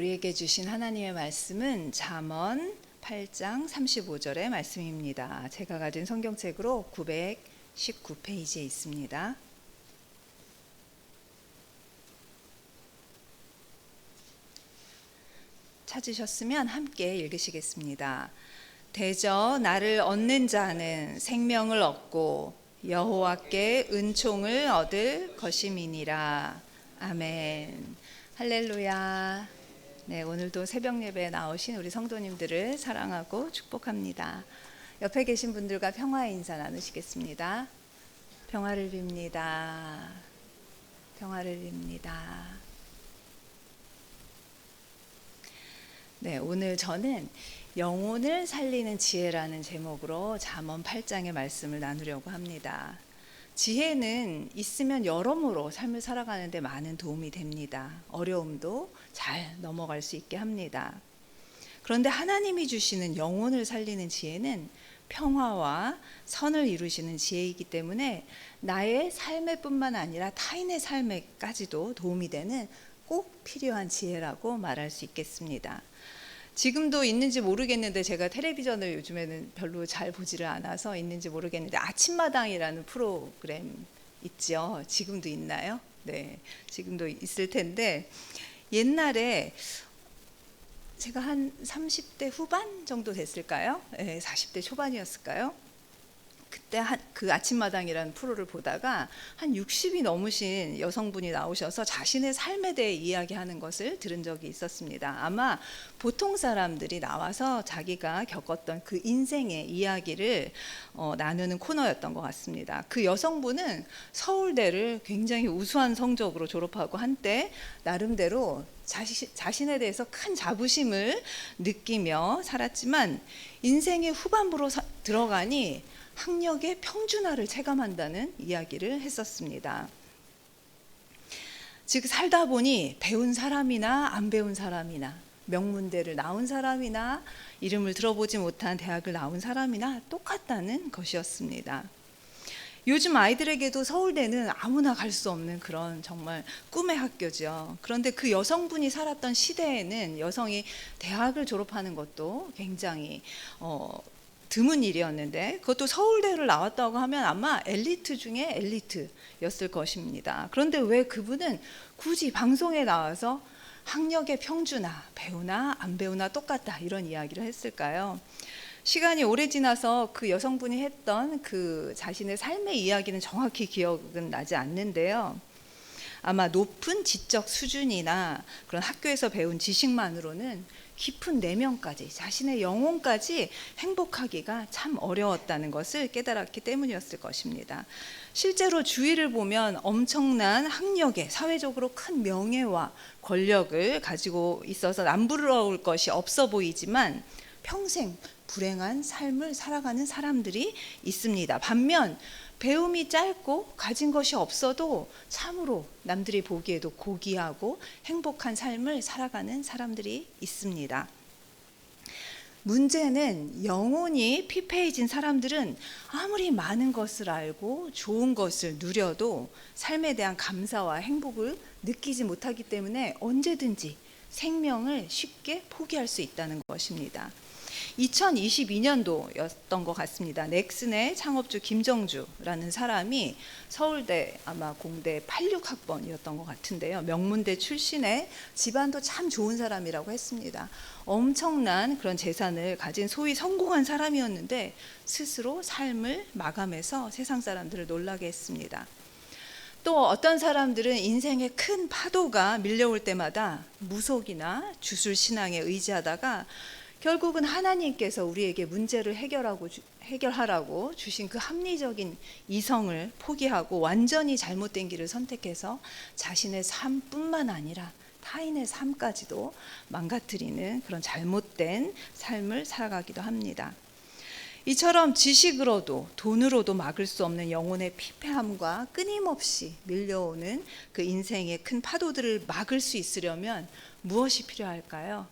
우리에게 주신 하나님의 말씀은 잠언 8장 35절의 말씀입니다. 제가 가진 성경책으로 919페이지에 있습니다. 찾으셨으면 함께 읽으시겠습니다. 대저 나를 얻는 자는 생명을 얻고 여호와께 은총을 얻을 것임이니라. 아멘. 할렐루야. 네, 오늘도 새벽 예배에 나오신 우리 성도님들을 사랑하고 축복합니다. 옆에 계신 분들과 평화의 인사 나누시겠습니다. 평화를 빕니다. 평화를 빕니다. 네, 오늘 저는 영혼을 살리는 지혜라는 제목으로 잠언 8장의 말씀을 나누려고 합니다. 지혜는 있으면 여러모로 삶을 살아가는 데 많은 도움이 됩니다. 어려움도 잘 넘어갈 수 있게 합니다. 그런데 하나님이 주시는 영혼을 살리는 지혜는 평화와 선을 이루시는 지혜이기 때문에 나의 삶에 뿐만 아니라 타인의 삶에까지도 도움이 되는 꼭 필요한 지혜라고 말할 수 있겠습니다. 지금도 있는지 모르겠는데 제가 텔레비전을 요즘에는 별로 잘 보지를 않아서 있는지 모르겠는데 아침마당이라는 프로그램 있죠. 지금도 있나요? 네, 지금도 있을 텐데 옛날에 제가 한 30대 후반 정도 됐을까요? 네, 40대 초반이었을까요? 그때 그 아침마당이라는 프로를 보다가 한 60이 넘으신 여성분이 나오셔서 자신의 삶에 대해 이야기하는 것을 들은 적이 있었습니다. 아마 보통 사람들이 나와서 자기가 겪었던 그 인생의 이야기를 나누는 코너였던 것 같습니다. 그 여성분은 서울대를 굉장히 우수한 성적으로 졸업하고 한때 나름대로 자신에 대해서 큰 자부심을 느끼며 살았지만 인생의 후반부로 들어가니 학력의 평준화를 체감한다는 이야기를 했었습니다. 즉 살다 보니 배운 사람이나 안 배운 사람이나 명문대를 나온 사람이나 이름을 들어보지 못한 대학을 나온 사람이나 똑같다는 것이었습니다. 요즘 아이들에게도 서울대는 아무나 갈 수 없는 그런 정말 꿈의 학교죠. 그런데 그 여성분이 살았던 시대에는 여성이 대학을 졸업하는 것도 굉장히 드문 일이었는데 그것도 서울대를 나왔다고 하면 아마 엘리트 중에 엘리트였을 것입니다. 그런데 왜 그분은 굳이 방송에 나와서 학력의 평준화, 배우나 안 배우나 똑같다 이런 이야기를 했을까요? 시간이 오래 지나서 그 여성분이 했던 그 자신의 삶의 이야기는 정확히 기억은 나지 않는데요. 아마 높은 지적 수준이나 그런 학교에서 배운 지식만으로는 깊은 내면까지 자신의 영혼까지 행복하기가 참 어려웠다는 것을 깨달았기 때문이었을 것입니다. 실제로 주위를 보면 엄청난 학력에 사회적으로 큰 명예와 권력을 가지고 있어서 남부러울 것이 없어 보이지만 평생 불행한 삶을 살아가는 사람들이 있습니다. 반면 배움이 짧고 가진 것이 없어도 참으로 남들이 보기에도 고귀하고 행복한 삶을 살아가는 사람들이 있습니다. 문제는 영혼이 피폐해진 사람들은 아무리 많은 것을 알고 좋은 것을 누려도 삶에 대한 감사와 행복을 느끼지 못하기 때문에 언제든지 생명을 쉽게 포기할 수 있다는 것입니다. 2022년도였던 것 같습니다. 넥슨의 창업주 김정주라는 사람이 서울대 아마 공대 86학번이었던 것 같은데요. 명문대 출신의 집안도 참 좋은 사람이라고 했습니다. 엄청난 그런 재산을 가진 소위 성공한 사람이었는데 스스로 삶을 마감해서 세상 사람들을 놀라게 했습니다. 또 어떤 사람들은 인생의 큰 파도가 밀려올 때마다 무속이나 주술신앙에 의지하다가 결국은 하나님께서 우리에게 문제를 해결하라고 주신 그 합리적인 이성을 포기하고 완전히 잘못된 길을 선택해서 자신의 삶뿐만 아니라 타인의 삶까지도 망가뜨리는 그런 잘못된 삶을 살아가기도 합니다. 이처럼 지식으로도 돈으로도 막을 수 없는 영혼의 피폐함과 끊임없이 밀려오는 그 인생의 큰 파도들을 막을 수 있으려면 무엇이 필요할까요?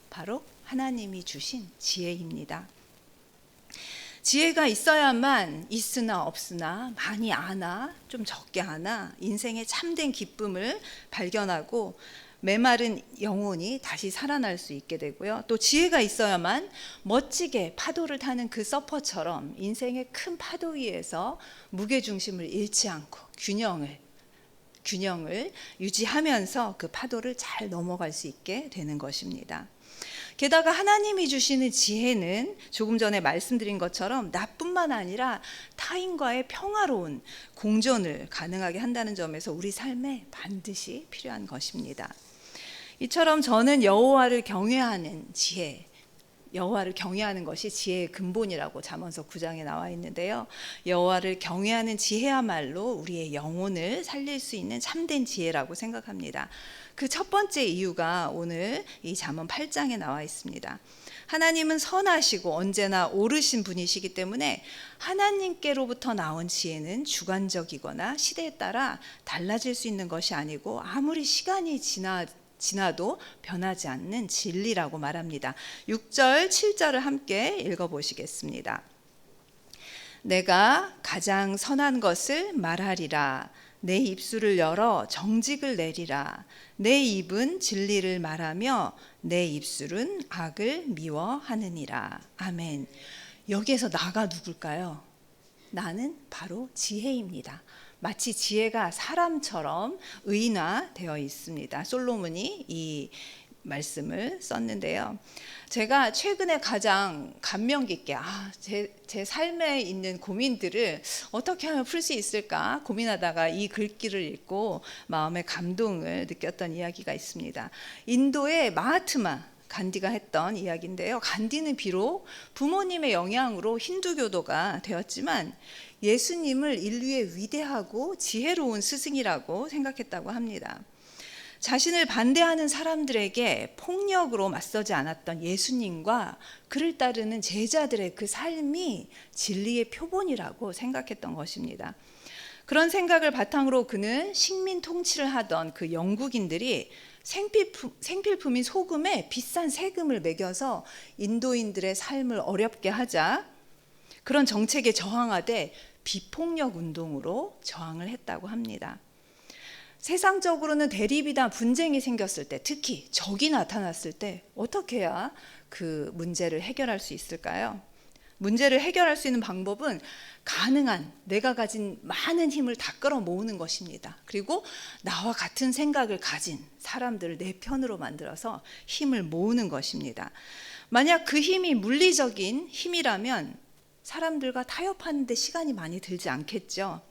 바로 하나님이 주신 지혜입니다. 지혜가 있어야만 있으나 없으나 많이 아나 좀 적게 아나 인생의 참된 기쁨을 발견하고 메마른 영혼이 다시 살아날 수 있게 되고요. 또 지혜가 있어야만 멋지게 파도를 타는 그 서퍼처럼 인생의 큰 파도 위에서 무게중심을 잃지 않고 균형을 유지하면서 그 파도를 잘 넘어갈 수 있게 되는 것입니다. 게다가 하나님이 주시는 지혜는 조금 전에 말씀드린 것처럼 나뿐만 아니라 타인과의 평화로운 공존을 가능하게 한다는 점에서 우리 삶에 반드시 필요한 것입니다. 이처럼 저는 여호와를 경외하는 지혜, 여호와를 경외하는 것이 지혜의 근본이라고 잠언서 9장에 나와 있는데요. 여호와를 경외하는 지혜야말로 우리의 영혼을 살릴 수 있는 참된 지혜라고 생각합니다. 그 첫 번째 이유가 오늘 이 잠언 8장에 나와 있습니다. 하나님은 선하시고 언제나 옳으신 분이시기 때문에 하나님께로부터 나온 지혜는 주관적이거나 시대에 따라 달라질 수 있는 것이 아니고 아무리 시간이 지나도 변하지 않는 진리라고 말합니다. 6절, 7절을 함께 읽어보시겠습니다. 내가 가장 선한 것을 말하리라. 내 입술을 열어 정직을 내리라. 내 입은 진리를 말하며 내 입술은 악을 미워하느니라. 아멘. 여기에서 나가 누굴까요? 나는 바로 지혜입니다. 마치 지혜가 사람처럼 의인화되어 있습니다. 솔로몬이 이 말씀을 썼는데요. 제가 최근에 가장 감명 깊게 제 삶에 있는 고민들을 어떻게 하면 풀 수 있을까 고민하다가 이 글귀를 읽고 마음의 감동을 느꼈던 이야기가 있습니다. 인도의 마하트마 간디가 했던 이야기인데요. 간디는 비록 부모님의 영향으로 힌두교도가 되었지만 예수님을 인류의 위대하고 지혜로운 스승이라고 생각했다고 합니다. 자신을 반대하는 사람들에게 폭력으로 맞서지 않았던 예수님과 그를 따르는 제자들의 그 삶이 진리의 표본이라고 생각했던 것입니다. 그런 생각을 바탕으로 그는 식민 통치를 하던 그 영국인들이 생필품인 소금에 비싼 세금을 매겨서 인도인들의 삶을 어렵게 하자 그런 정책에 저항하되 비폭력 운동으로 저항을 했다고 합니다. 세상적으로는 대립이나 분쟁이 생겼을 때, 특히 적이 나타났을 때 어떻게 해야 그 문제를 해결할 수 있을까요? 문제를 해결할 수 있는 방법은 가능한 내가 가진 많은 힘을 다 끌어모으는 것입니다. 그리고 나와 같은 생각을 가진 사람들을 내 편으로 만들어서 힘을 모으는 것입니다. 만약 그 힘이 물리적인 힘이라면 사람들과 타협하는 데 시간이 많이 들지 않겠죠.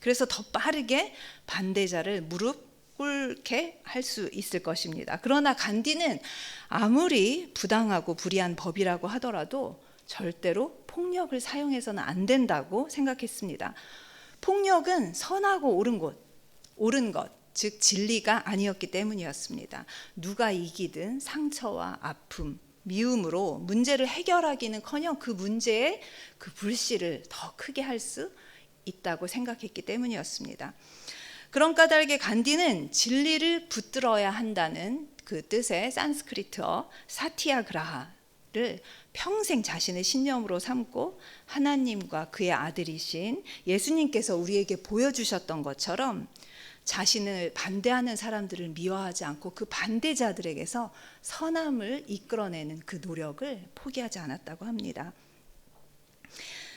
그래서 더 빠르게 반대자를 무릎 꿇게 할 수 있을 것입니다. 그러나 간디는 아무리 부당하고 불의한 법이라고 하더라도 절대로 폭력을 사용해서는 안 된다고 생각했습니다. 폭력은 선하고 옳은 것, 즉 진리가 아니었기 때문이었습니다. 누가 이기든 상처와 아픔, 미움으로 문제를 해결하기는커녕 그 문제의 그 불씨를 더 크게 할 수 있다고 생각했기 때문이었습니다. 그런 까닭에 간디는 진리를 붙들어야 한다는 그 뜻의 산스크리트어 사티아그라하를 평생 자신의 신념으로 삼고 하나님과 그의 아들이신 예수님께서 우리에게 보여주셨던 것처럼 자신을 반대하는 사람들을 미워하지 않고 그 반대자들에게서 선함을 이끌어내는 그 노력을 포기하지 않았다고 합니다.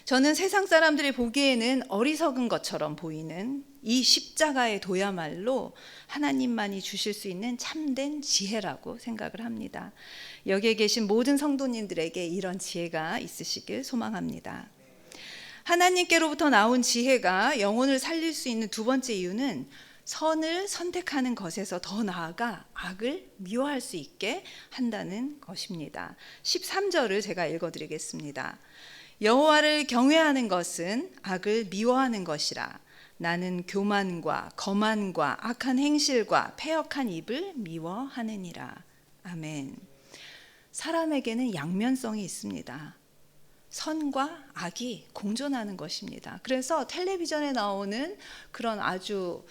저는 세상 사람들이 보기에는 어리석은 것처럼 보이는 이 십자가의 도야말로 하나님만이 주실 수 있는 참된 지혜라고 생각을 합니다. 여기에 계신 모든 성도님들에게 이런 지혜가 있으시길 소망합니다. 하나님께로부터 나온 지혜가 영혼을 살릴 수 있는 두 번째 이유는 선을 선택하는 것에서 더 나아가 악을 미워할 수 있게 한다는 것입니다. 13절을 제가 읽어드리겠습니다. 여호와를 경외하는 것은 악을 미워하는 것이라. 나는 교만과 거만과 악한 행실과 패역한 입을 미워하느니라. 아멘. 사람에게는 양면성이 있습니다. 선과 악이 공존하는 것입니다. 그래서 텔레비전에 나오는 그런 아주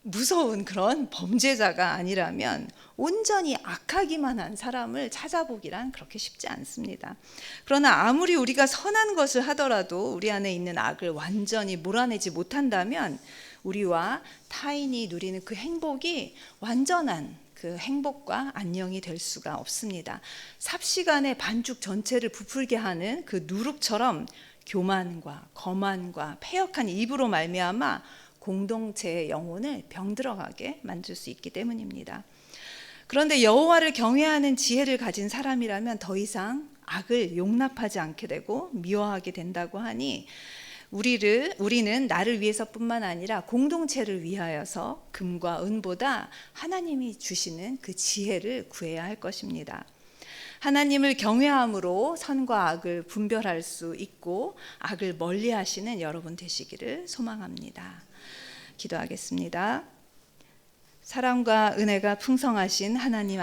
무서운 그런 범죄자가 아니라면 온전히 악하기만 한 사람을 찾아보기란 그렇게 쉽지 않습니다. 그러나 아무리 우리가 선한 것을 하더라도 우리 안에 있는 악을 완전히 몰아내지 못한다면 우리와 타인이 누리는 그 행복이 완전한 그 행복과 안녕이 될 수가 없습니다. 삽시간에 반죽 전체를 부풀게 하는 그 누룩처럼 교만과 거만과 패역한 입으로 말미암아 공동체의 영혼을 병들어가게 만들 수 있기 때문입니다. 그런데 여호와를 경외하는 지혜를 가진 사람이라면 더 이상 악을 용납하지 않게 되고 미워하게 된다고 하니 우리는 나를 위해서뿐만 아니라 공동체를 위하여서 금과 은보다 하나님이 주시는 그 지혜를 구해야 할 것입니다. 하나님을 경외함으로 선과 악을 분별할 수 있고 악을 멀리하시는 여러분 되시기를 소망합니다. 기도하겠습니다. 사랑과 은혜가 풍성하신 하나님